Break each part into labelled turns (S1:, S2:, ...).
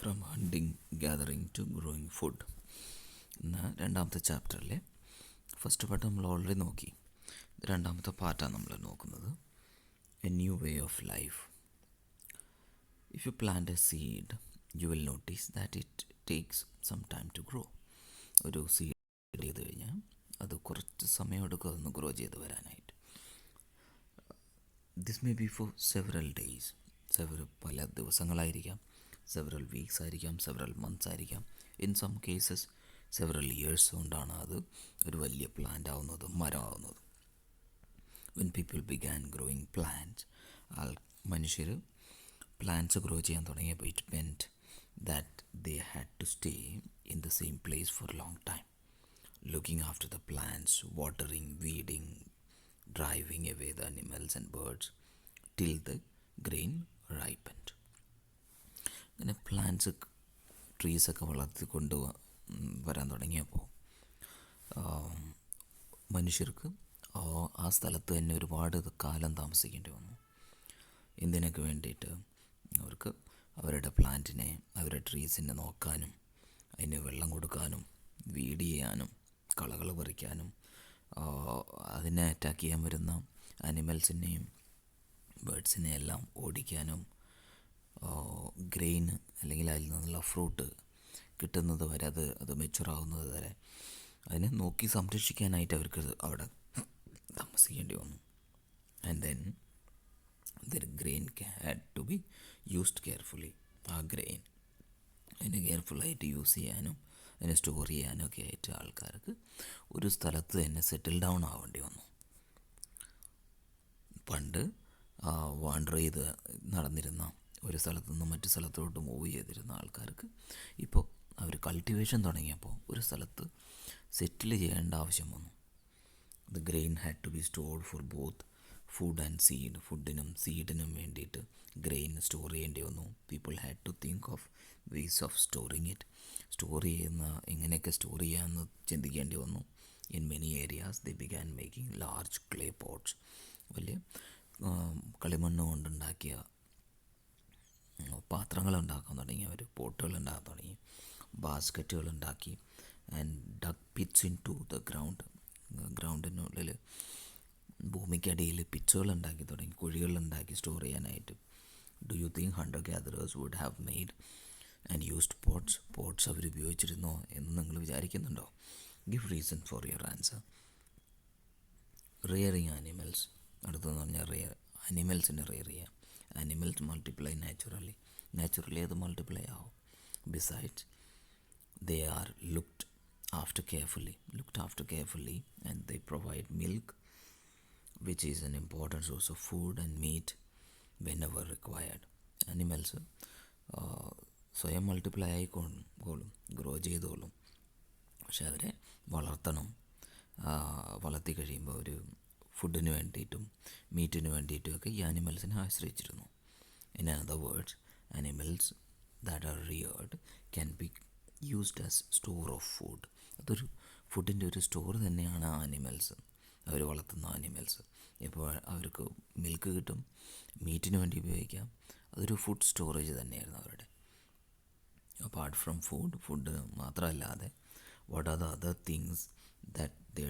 S1: From hunting gathering to growing food എന്ന രണ്ടാമത്തെ ചാപ്റ്ററിലെ ഫസ്റ്റ് പാർട്ട് നമ്മൾ ഓൾറെഡി നോക്കി. രണ്ടാമത്തെ പാർട്ടാണ് നമ്മൾ നോക്കുന്നത്, a new way of life. If you plant a seed you will notice that it takes some time to grow. ഒരു സീഡ് ചെയ്ത് കഴിഞ്ഞാൽ അത് കുറച്ച് സമയം എടുക്കും അതൊന്ന് ഗ്രോ ചെയ്ത് വരാനായിട്ട്. This may be for several days, പല ദിവസങ്ങളായിരിക്കാം, സെവറൽ വീക്സ് ആയിരിക്കാം, സെവറൽ മന്ത്സ് ആയിരിക്കാം, in some cases several years കൊണ്ടാണ് അത് ഒരു വലിയ പ്ലാന്റ് ആവുന്നത്, മരമാവുന്നത്. When people began growing plants, മനുഷ്യർ പ്ലാന്റ്സ് ഗ്രോ ചെയ്യാൻ തുടങ്ങിയപ്പോൾ it meant that they had to stay in the same place for long time, looking after the plants, watering, weeding, driving away the animals and birds till the grain ripened. അങ്ങനെ plants, ട്രീസൊക്കെ വളർത്തിക്കൊണ്ട് വരാൻ തുടങ്ങിയപ്പോൾ മനുഷ്യർക്ക് ആ സ്ഥലത്ത് തന്നെ ഒരുപാട് കാലം താമസിക്കേണ്ടി വന്നു. എന്തിനൊക്കെ വേണ്ടിയിട്ട്? അവർക്ക് അവരുടെ പ്ലാന്റിനെ, അവരുടെ ട്രീസിനെ നോക്കാനും, അതിന് വെള്ളം കൊടുക്കാനും, വീഡ് ചെയ്യാനും, കളകൾ പറിക്കാനും, അതിനെ അറ്റാക്ക് ചെയ്യാൻ വരുന്ന ആനിമൽസിനെയും ബേഡ്സിനെയും എല്ലാം ഓടിക്കാനും, ഗ്രെയിൻ അല്ലെങ്കിൽ അതിൽ നിന്നുള്ള ഫ്രൂട്ട് കിട്ടുന്നത് വരെ, അത് മെച്ചുറാവുന്നത് വരെ അതിനെ നോക്കി സംരക്ഷിക്കാനായിട്ട് അവർക്ക് അവിടെ താമസിക്കേണ്ടി വന്നു. And then grain had to be used carefully. ആ ഗ്രെയിൻ അതിനെ കെയർഫുള്ളായിട്ട് യൂസ് ചെയ്യാനും അതിനെ സ്റ്റോർ ചെയ്യാനും ഒക്കെ ആയിട്ട് ആൾക്കാർക്ക് ഒരു സ്ഥലത്ത് തന്നെ സെറ്റിൽ ഡൗൺ ആവേണ്ടി വന്നു. പണ്ട് വാണ്ടർ ചെയ്ത് നടന്നിരുന്ന, ഒരു സ്ഥലത്തു നിന്ന് മറ്റു സ്ഥലത്തോട്ട് മൂവ് ചെയ്തിരുന്ന ആൾക്കാർക്ക് ഇപ്പോൾ അവർ കൾട്ടിവേഷൻ തുടങ്ങിയപ്പോൾ ഒരു സ്ഥലത്ത് സെറ്റിൽ ചെയ്യേണ്ട ആവശ്യം വന്നു. The grain had to be stored for both food and seed. ഫുഡിനും സീഡിനും വേണ്ടിയിട്ട് ഗ്രെയിൻ സ്റ്റോർ ചെയ്യേണ്ടി വന്നു. People had to think of ways of storing it. Store ചെയ്യുന്ന എങ്ങനെയൊക്കെ സ്റ്റോർ ചെയ്യാമെന്ന് ചിന്തിക്കേണ്ടി വന്നു. In many areas they began making large clay pots. വലിയ കളിമണ്ണ് കൊണ്ടുണ്ടാക്കിയ പാത്രങ്ങൾ ഉണ്ടാക്കാൻ തുടങ്ങി, അവർ പോട്ടുകൾ ഉണ്ടാക്കാൻ തുടങ്ങി, ബാസ്ക്കറ്റുകൾ ഉണ്ടാക്കി. And dug pits into the ground. ഗ്രൗണ്ടിനുള്ളിൽ, ഭൂമിക്കടിയിൽ പിച്ചുകൾ ഉണ്ടാക്കി തുടങ്ങി, കുഴികളുണ്ടാക്കി സ്റ്റോർ ചെയ്യാനായിട്ട്. Do you think hunter gatherers would have made and used pots അവർ ഉപയോഗിച്ചിരുന്നോ എന്ന് നിങ്ങൾ വിചാരിക്കുന്നുണ്ടോ? Give reason for your answer. Rearing animals. അടുത്തെന്ന് പറഞ്ഞാൽ ആനിമൽസിനെ റിയർ ചെയ്യുക. ആനിമൽസ് മൾട്ടിപ്ലൈ നാച്ചുറലി അത് മൾട്ടിപ്ലൈ ആവും. Besides they are looked after carefully and they provide milk, which is an important source of food, and meat whenever required. Animals സ്വയം multiply ആയിക്കോളും, grow ചെയ്തോളും. പക്ഷെ അവരെ വളർത്തണം. വളർത്തി കഴിയുമ്പോൾ ഒരു ഫുഡിന് വേണ്ടിയിട്ടും മീറ്റിന് വേണ്ടിയിട്ടുമൊക്കെ ഈ ആനിമൽസിനെ ആശ്രയിച്ചിരുന്നു. In other words, animals that are reared can be used as store of food. അതൊരു ഫുഡിൻ്റെ ഒരു സ്റ്റോർ തന്നെയാണ് ആനിമൽസ്, അവർ വളർത്തുന്ന ആനിമൽസ്. ഇപ്പോൾ അവർക്ക് മിൽക്ക് കിട്ടും, മീറ്റിന് വേണ്ടി ഉപയോഗിക്കാം. അതൊരു ഫുഡ് സ്റ്റോറേജ് തന്നെയായിരുന്നു അവരുടെ. അപ്പാർട്ട് ഫ്രം ഫുഡ് മാത്രമല്ലാതെ what are the other things that they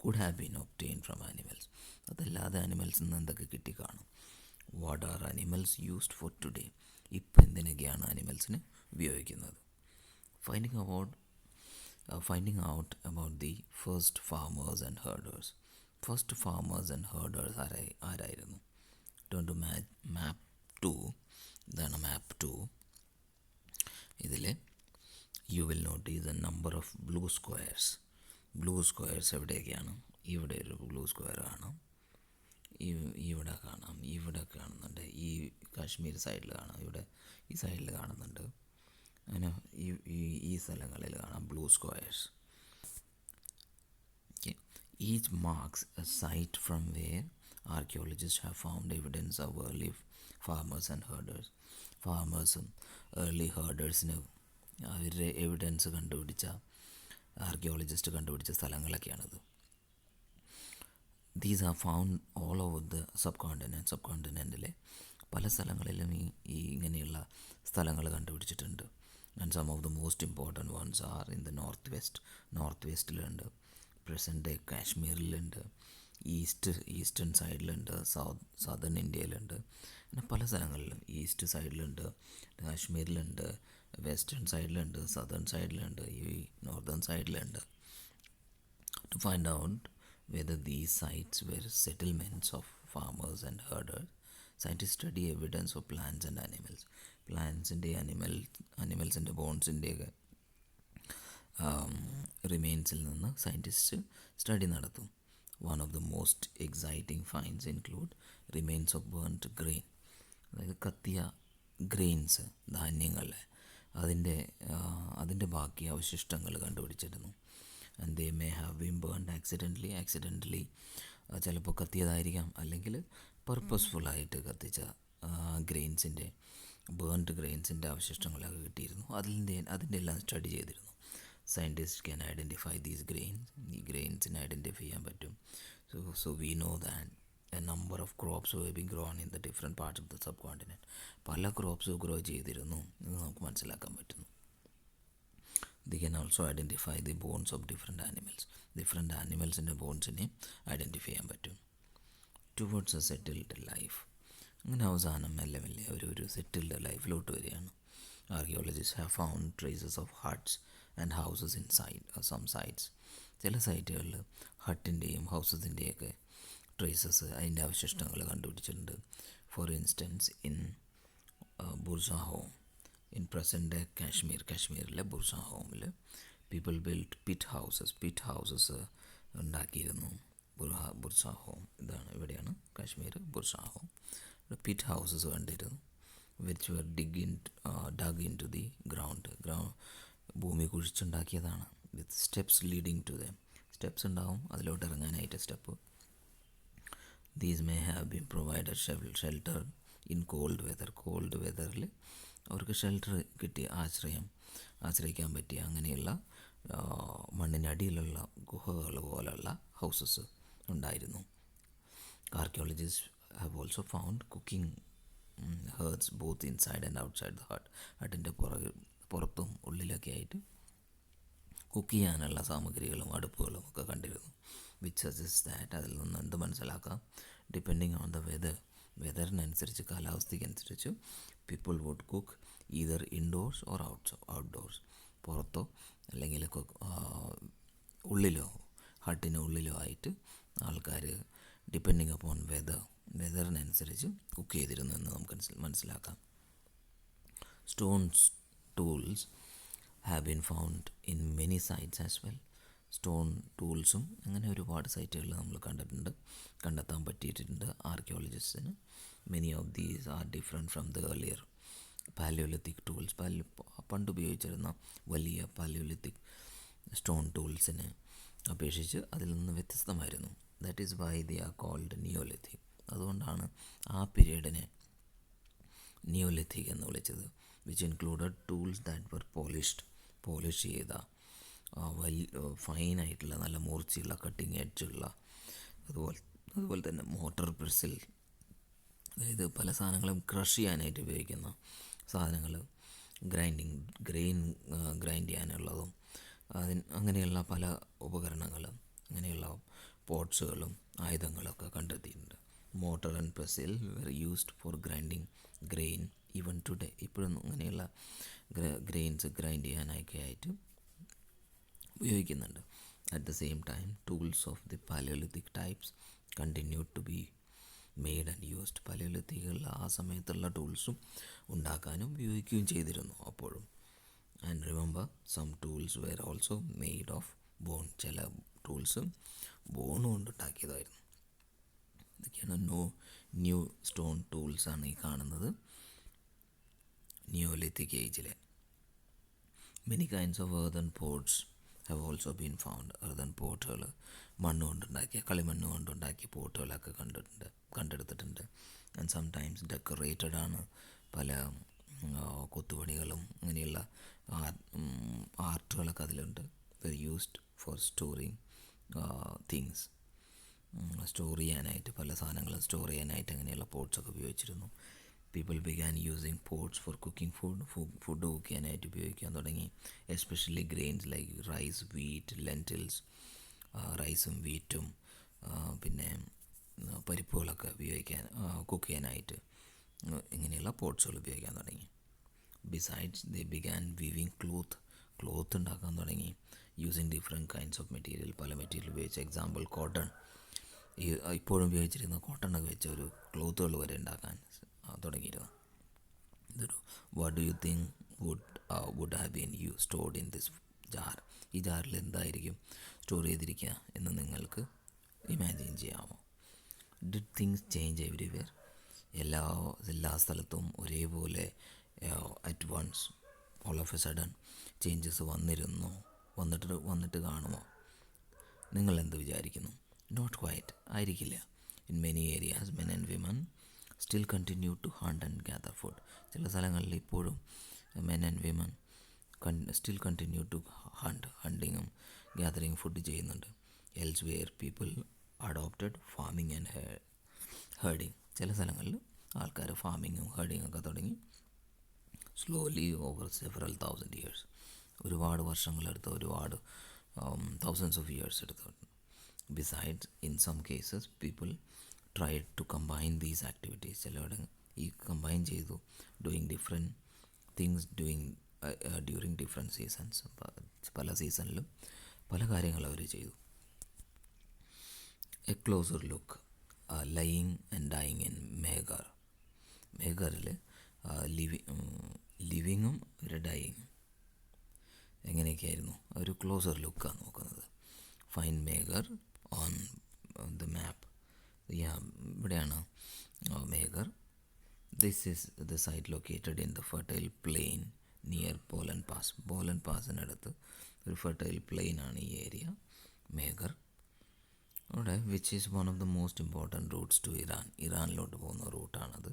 S1: could have been obtained from animals? അതല്ലാതെ ആനിമൽസിൽ നിന്ന് എന്തൊക്കെ കിട്ടിക്കാണും? What are animals used for today? ഇപ്പം എന്തിനൊക്കെയാണ് ആനിമൽസിന് ഉപയോഗിക്കുന്നത്? Finding out about the first farmers and herders. First farmers and herders ആരായിരുന്നു? Turn to map 2. ഇതാണ് മാപ്പ് 2. ഇതിൽ U will notice A number of blue squares എവിടെയൊക്കെയാണ്? ഇവിടെ ഒരു ബ്ലൂ സ്ക്വയർ കാണാം, ഇവിടെ കാണാം, ഇവിടെ കാണുന്നുണ്ട്, ഈ കാശ്മീർ സൈഡിൽ കാണാം, ഇവിടെ ഈ സൈഡിൽ കാണുന്നുണ്ട്. അങ്ങനെ ഈ സ്ഥലങ്ങളിൽ കാണാം blue squares. Each marks a site from where archaeologist have found evidence of early farmers and herders. ഫാർമേഴ്സും ഏർലി ഹേർഡേഴ്സിന് അവരുടെ എവിഡൻസ് കണ്ടുപിടിച്ച ആർക്കിയോളജിസ്റ്റ് കണ്ടുപിടിച്ച സ്ഥലങ്ങളൊക്കെയാണിത്. These are found all over the സബ് കോണ്ടിനെൻറ്റിലെ പല സ്ഥലങ്ങളിലും ഈ ഇങ്ങനെയുള്ള സ്ഥലങ്ങൾ കണ്ടുപിടിച്ചിട്ടുണ്ട്. And some of the most important ones are in the north വെസ്റ്റിലുണ്ട്, പ്രസൻറ്റ് ഡേ കാശ്മീരിലുണ്ട്, ഈസ്റ്റേൺ സൈഡിലുണ്ട്, സദേൺ ഇന്ത്യയിലുണ്ട്, പിന്നെ പല സ്ഥലങ്ങളിലും ഈസ്റ്റ് സൈഡിലുണ്ട്, കാശ്മീരിലുണ്ട്, വെസ്റ്റേൺ സൈഡിലുണ്ട്, സദേൺ സൈഡിലുണ്ട്, ഈ northern സൈഡിലുണ്ട്. To find out whether these sites were settlements of farmers and herders, scientists study evidence of plants and animals. പ്ലാന്റ്സിൻ്റെ അനിമൽസിൻ്റെ ബോൺസിൻ്റെയൊക്കെ റിമെയിൻസിൽ നിന്ന് സയൻറ്റിസ്റ്റ് സ്റ്റഡി നടത്തും. One of the most exciting finds include remains of burned grain, അതായത് കത്തിയ grains, ധാന്യങ്ങളെ അതിൻ്റെ ബാക്കി അവശിഷ്ടങ്ങൾ കണ്ടുപിടിച്ചിരുന്നു. And they may have been burned accidentally ചിലപ്പോൾ കത്തിയതായിരിക്കാം, അല്ലെങ്കിൽ പർപ്പസ്ഫുള്ളായിട്ട് കത്തിച്ച ബേൺഡ് ഗ്രെയിൻസിൻ്റെ അവശിഷ്ടങ്ങളൊക്കെ കിട്ടിയിരുന്നു. അതിൻ്റെ എല്ലാം സ്റ്റഡി ചെയ്തിരുന്നു. Scientist can identify these grains, ഈ ഗ്രെയിൻസിനെ ഐഡൻറ്റിഫൈ ചെയ്യാൻ പറ്റും. So we know that A number of crops way B grown in the different parts of the sub continent. പല ക്രോപ്സ് ഗ്രോ ചെയ്തിരുന്നു എന്ന് നമുക്ക് മനസ്സിലാക്കാൻ പറ്റുന്നു. They can also identify the bones of different ആനിമൽസിൻ്റെ ബോൺസിനെ ഐഡൻറ്റിഫൈ ചെയ്യാൻ പറ്റും. ടുവേർഡ്സ് എ സെറ്റിൽഡ് ലൈഫ്, അങ്ങനെ അവസാനം മെല്ലെ ഒരു സെറ്റിൽഡ് ലൈഫിലോട്ട് വരികയാണ്. Archaeologist have found traces of huts and houses in some sites. ചില സൈറ്റുകളിൽ ഹട്ടിൻ്റെയും ഹൗസസിൻ്റെയൊക്കെ ട്രേസസ്, അതിൻ്റെ അവശിഷ്ടങ്ങൾ കണ്ടുപിടിച്ചിട്ടുണ്ട്. For instance in Burzahom in present day കാശ്മീരിലെ ബുർസാഹോമിൽ പീപ്പിൾ ബിൽഡ് പിറ്റ് ഹൗസസ് ഉണ്ടാക്കിയിരുന്നു. ബുർസാഹോം ഇതാണ്, ഇവിടെയാണ് കാശ്മീർ, ബുർസാഹോം. പിറ്റ് ഹൗസസ് കണ്ടിരുന്നു. Which were dug into the ground, ഭൂമി കുഴിച്ചുണ്ടാക്കിയതാണ്. With steps leading to them, steps ഉണ്ടാവും അതിലോട്ട് ഇറങ്ങാനായിട്ട് step. These may have been provided shelter in called വെതറിൽ അവർക്ക് ഷെൽട്ടർ കിട്ടിയ ആശ്രയിക്കാൻ പറ്റിയ അങ്ങനെയുള്ള മണ്ണിനടിയിലുള്ള ഗുഹകൾ പോലുള്ള ഹൗസസ് ഉണ്ടായിരുന്നു. Archaeologist have also found cooking hearths both inside and outside the ഹട്ടിൻ്റെ പുറത്തും ഉള്ളിലൊക്കെ ആയിട്ട് കുക്ക് ചെയ്യാനുള്ള സാമഗ്രികളും അടുപ്പുകളും ഒക്കെ കണ്ടിരുന്നു. വിച്ച് സജസ്റ്റ് ദാറ്റ്, അതിൽ നിന്ന് എന്ത് മനസ്സിലാക്കാം, ഡിപ്പെൻഡിങ് ഓൺ ദ വെതറിനനുസരിച്ച്, കാലാവസ്ഥയ്ക്കനുസരിച്ച് people would cook either indoors or outdoors, പുറത്തോ അല്ലെങ്കിൽ ഉള്ളിലോ, ഹട്ടിന് ഉള്ളിലോ ആയിട്ട് ആൾക്കാർ ഡിപ്പെൻഡിങ് അപ്പോൺ വെതറിനനുസരിച്ച് കുക്ക് ചെയ്തിരുന്നു എന്ന് നമുക്ക് മനസ്സിലാക്കാം. Stones tools have been found in many sites as well. Stone ടൂൾസും അങ്ങനെ ഒരുപാട് സൈറ്റുകളിൽ നമ്മൾ കണ്ടെത്താൻ പറ്റിയിട്ടുണ്ട് ആർക്കിയോളജിസ്റ്റിന്. Many of these are different from the earlier palaeolithic tools. പണ്ട് ഉപയോഗിച്ചിരുന്ന വലിയ പാലിയോലിത്തിക് സ്റ്റോൺ ടൂൾസിനെ അപേക്ഷിച്ച് അതിൽ നിന്ന് വ്യത്യസ്തമായിരുന്നു. That is why they are called neolithic. അതുകൊണ്ടാണ് ആ പീരീഡിനെ നിയോലിത്തിക് എന്ന് വിളിച്ചത്. Which included tools that were polish ചെയ്ത ഫൈനായിട്ടുള്ള നല്ല മൂർച്ചയുള്ള കട്ടിങ് എഡ്ജുള്ള, അതുപോലെ തന്നെ മോട്ടോർ പ്രസ്സിൽ, അതായത് പല സാധനങ്ങളും ക്രഷ് ചെയ്യാനായിട്ട് ഉപയോഗിക്കുന്ന സാധനങ്ങൾ, ഗ്രെയിൻ ഗ്രൈൻഡ് ചെയ്യാനുള്ളതും അങ്ങനെയുള്ള പല ഉപകരണങ്ങളും, അങ്ങനെയുള്ള പോട്ട്സുകളും ആയുധങ്ങളൊക്കെ കണ്ടെത്തിയിട്ടുണ്ട്. Mortar and pestle were used for grinding grain even today. ഇപ്പോഴും അങ്ങനെയുള്ള ഗ്രെയിൻസ് ഗ്രൈൻഡ് ചെയ്യാനൊക്കെ ആയിട്ട് ഉപയോഗിക്കുന്നുണ്ട്. At the same time tools of the palaeolithic types continued to be made and used. പാലിയോലിത്തിക്കുകളിൽ ആ സമയത്തുള്ള ടൂൾസും ഉണ്ടാക്കാനും ഉപയോഗിക്കുകയും ചെയ്തിരുന്നു അപ്പോഴും. And remember some tools were also made of bone. ചില ടൂൾസ് ബോൺ കൊണ്ടുണ്ടാക്കിയതായിരുന്നു. ഇതൊക്കെയാണ് ന്യൂ സ്റ്റോൺ ടൂൾസാണ് ഈ കാണുന്നത് നിയോലിത്തിക് ഏജിലെ. Many kinds of earthen pots have also been found. earthen പോട്ടുകൾ, കളിമണ്ണ് കൊണ്ടുണ്ടാക്കിയ പോട്ടുകളൊക്കെ കണ്ടെടുത്തിട്ടുണ്ട്. ആൻഡ് സംടൈംസ് ഡെക്കറേറ്റഡ് ആണ്. പല കൊത്തുപണികളും അങ്ങനെയുള്ള ആർട്ടുകളൊക്കെ അതിലുണ്ട്. Used for storing things. Store ചെയ്യാനായിട്ട്, പല സാധനങ്ങളും സ്റ്റോർ ചെയ്യാനായിട്ട് അങ്ങനെയുള്ള പോട്ട്സൊക്കെ ഉപയോഗിച്ചിരുന്നു. People began using pots for cooking food cook ചെയ്യാനായിട്ട് ഉപയോഗിക്കാൻ തുടങ്ങി. Especially grains like rice, wheat, lentils, റൈസും വീറ്റും പിന്നെ പരിപ്പുകളൊക്കെ ഉപയോഗിക്കാൻ കുക്ക് ചെയ്യാനായിട്ട് ഇങ്ങനെയുള്ള പോട്ട്സുകൾ ഉപയോഗിക്കാൻ തുടങ്ങി. Besides they began weaving cloth ഉണ്ടാക്കാൻ തുടങ്ങി using different kinds of material. പല മെറ്റീരിയൽ ഉപയോഗിച്ച്, എക്സാമ്പിൾ കോട്ടൺ, ഇപ്പോഴും ഉപയോഗിച്ചിരുന്ന കോട്ടണൊക്കെ വെച്ച് ഒരു ക്ലോത്തുകൾ വരെ ഉണ്ടാക്കാൻ തുടങ്ങിയിരുന്നു. ഇതൊരു what do you think would have been stored in this jar? ഈ ജാറിൽ എന്തായിരിക്കും സ്റ്റോർ ചെയ്തിരിക്കുക എന്ന് നിങ്ങൾക്ക് ഇമാജിൻ ചെയ്യാമോ? Did things change everywhere? എല്ലാ സ്ഥലത്തും ഒരേപോലെ at once all of a sudden changes വന്നിട്ട് കാണുമോ? നിങ്ങൾ എന്ത് വിചാരിക്കുന്നു? നോട്ട് ക്വൈറ്റ്, ആയിരിക്കില്ല. In many areas men and women still continue to hunt and gather food. ചില സ്ഥലങ്ങളിൽ ഇപ്പോഴും men and women still continue to ഹണ്ടിങ്ങും ഗ്യാദറിങ് ഫുഡ് ചെയ്യുന്നുണ്ട്. Elsewhere people adopted farming and herding. ചില സ്ഥലങ്ങളിൽ ആൾക്കാർ ഫാമിങ്ങും ഹേർഡിങ്ങും ഒക്കെ തുടങ്ങി. Slowly over several thousand years, ഒരുപാട് വർഷങ്ങളെടുത്ത്, ഒരുപാട് thousands of years എടുത്തു. Besides in some cases people try to combine these activities. ചിലവിടെ ഈ കമ്പൈൻ ചെയ്തു doing different things during different seasons. പല സീസണിലും പല കാര്യങ്ങൾ അവർ ചെയ്തു. A closer look living and dying in Mehrgarh. മേഘറിൽ ലിവിങ്ങും ഒരു ഡൈയിങ്ങും എങ്ങനെയൊക്കെയായിരുന്നു ഒരു ക്ലോസർ ലുക്കാണ് നോക്കുന്നത്. Find Mehrgarh on the map. ഇവിടെയാണ് Mehrgarh. This is the site located in the fertile plain near Bolan pass. Bolan പാസിനടുത്ത് ഒരു ഫെർട്ടൈൽ പ്ലെയിനാണ് ഈ ഏരിയ മേഘർ. അവിടെ which is one of the most important routes to ഇറാനിലോട്ട് പോകുന്ന റൂട്ടാണത്.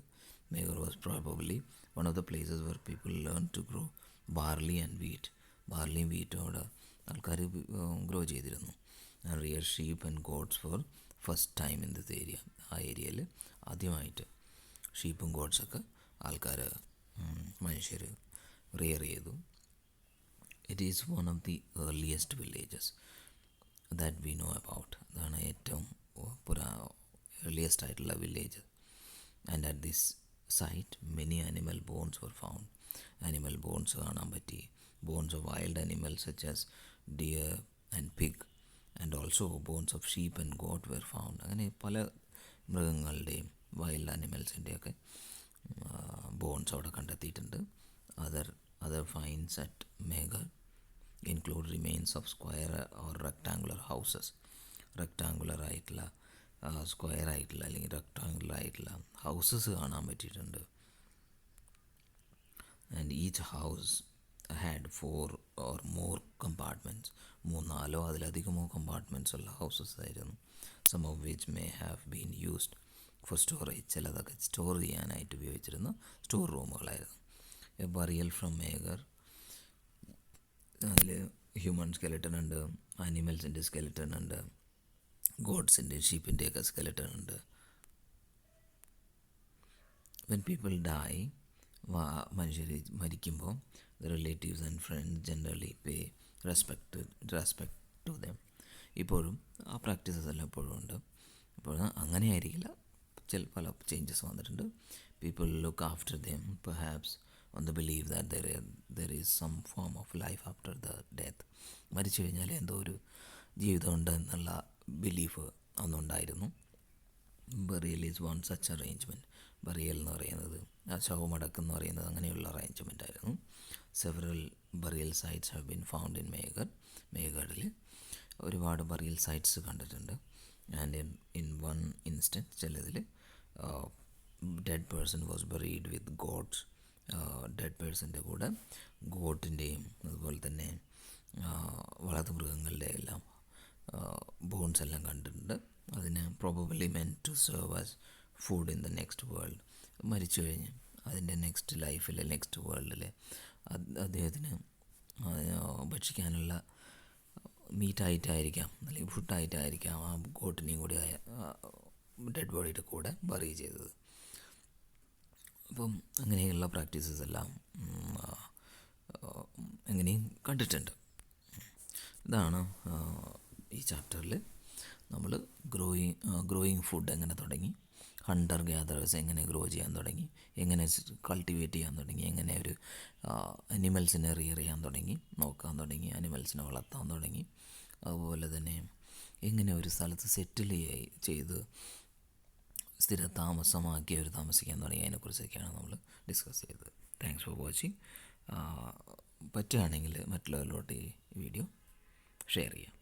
S1: Mehrgarh was probably one of the places where people learn to grow barley and wheat. ബാർലിയും വീറ്റും അവിടെ ആൾക്കാർ ഗ്രോ ചെയ്തിരുന്നു. Rear sheep and goats for first time in this area. ആ ഏരിയയിൽ ആദ്യമായിട്ട് ഷീപ്പും ഗോഡ്സൊക്കെ മനുഷ്യർ റിയർ ചെയ്തു. It is one of the earliest villages that we know about. അതാണ് ഏറ്റവും ഏർലിയസ്റ്റ് ആയിട്ടുള്ള village. And at this site many animal bones were found. Animal bones കാണാൻ പറ്റി. Bones of wild animals such as deer and pig and also bones of sheep and goat were found. അങ്ങനെ പല മൃഗങ്ങളുടെയും wild ആനിമൽസിൻ്റെയൊക്കെ bones അവിടെ കണ്ടെത്തിയിട്ടുണ്ട്. Other finds at Mehrgarh include remains of square or rectangular houses. Rectangular ആയിട്ടുള്ള square ആയിട്ടുള്ള അല്ലെങ്കിൽ rectangular ആയിട്ടുള്ള ഹൗസസ് കാണാൻ പറ്റിയിട്ടുണ്ട്. And each house had 4 or more compartments. 3-4 അതിലധികമോ കമ്പാർട്ട്മെൻറ്റ്സ് ഉള്ള ഹൗസസ് ആയിരുന്നു. Some of which may have been used for storage. ചിലതൊക്കെ സ്റ്റോർ ചെയ്യാനായിട്ട് ഉപയോഗിച്ചിരുന്ന സ്റ്റോർ റൂമുകളായിരുന്നു. A burial from Mehrgarh. അതിൽ ഹ്യൂമൻ സ്കെലറ്റൺ ഉണ്ട്, ആനിമൽസിൻ്റെ സ്കെലറ്റൺ ഉണ്ട്, ഗോഡ്സിൻ്റെ ഷീപ്പിൻ്റെയൊക്കെ സ്കെലറ്റൺ ഉണ്ട്. വെൻ പീപ്പിൾ ഡൈ, മനുഷ്യർ മരിക്കുമ്പോൾ relatives and friends generally pay respect to them. ഇപ്പോഴും ആ പ്രാക്ടീസസ് എല്ലാം ഇപ്പോഴും ഉണ്ട്. ഇപ്പോഴും അങ്ങനെയായിരിക്കില്ല, പല ചേഞ്ചസ് വന്നിട്ടുണ്ട്. People look after them perhaps on the believe that there is some form of life after the death. മരിച്ചു കഴിഞ്ഞാൽ എന്തോ ഒരു ജീവിതമുണ്ട് എന്നുള്ള ബിലീഫ് അന്നുണ്ടായിരുന്നു. Burial is one such arrangement. Burial എന്ന് പറയുന്നത്, ശവമടക്കം എന്ന് പറയുന്നത് അങ്ങനെയുള്ള അറേഞ്ച്മെൻ്റ് ആയിരുന്നു. Several burial sites have been found in Mehrgarh. മേഘറിൽ ഒരുപാട് ബറിയൽ സൈറ്റ്സ് കണ്ടിട്ടുണ്ട്. ആൻഡ് ഇൻ വൺ ഇൻസ്റ്റൻസ് ചിലതിൽ dead person was buried with goats. Dead പേഴ്സൻ്റെ കൂടെ ഗോട്ടിൻ്റെയും അതുപോലെ തന്നെ വളർത്തുമൃഗങ്ങളുടെ എല്ലാം ബോൺസ് എല്ലാം കണ്ടിട്ടുണ്ട്. അതിന് probably meant to serve as food in the next world. മരിച്ചു കഴിഞ്ഞ് അതിൻ്റെ നെക്സ്റ്റ് ലൈഫിൽ, നെക്സ്റ്റ് വേൾഡിൽ അദ്ദേഹത്തിന് ഭക്ഷിക്കാനുള്ള മീറ്റായിട്ടായിരിക്കാം അല്ലെങ്കിൽ ഫുഡായിട്ടായിരിക്കാം ആ ഗോട്ടിനെയും കൂടി ഡെഡ് ബോഡിയുടെ കൂടെ ബറി ചെയ്തത്. അപ്പം അങ്ങനെയുള്ള പ്രാക്ടീസസ് എല്ലാം എങ്ങനെയും കണ്ടിട്ടുണ്ട്. ഇതാണ് ഈ ചാപ്റ്ററിൽ നമ്മൾ ഗ്രോയിങ് ഫുഡ് എങ്ങനെ തുടങ്ങി, ഹണ്ടർ ഗ്യാദറേഴ്സ് എങ്ങനെ ഗ്രോ ചെയ്യാൻ തുടങ്ങി, എങ്ങനെ കൾട്ടിവേറ്റ് ചെയ്യാൻ തുടങ്ങി, എങ്ങനെ ഒരു അനിമൽസിനെ റിയർ ചെയ്യാൻ തുടങ്ങി, നോക്കാൻ തുടങ്ങി, അനിമൽസിനെ വളർത്താൻ തുടങ്ങി, അതുപോലെ തന്നെ എങ്ങനെ ഒരു സ്ഥലത്ത് സെറ്റിൽ ചെയ്ത് സ്ഥിര താമസമാക്കി അവർ താമസിക്കാൻ തുടങ്ങി, അതിനെക്കുറിച്ചൊക്കെയാണ് നമ്മൾ ഡിസ്കസ് ചെയ്തത്. Thanks for watching. പറ്റുകയാണെങ്കിൽ മറ്റുള്ളവരിലോട്ട് ഈ വീഡിയോ ഷെയർ ചെയ്യാം.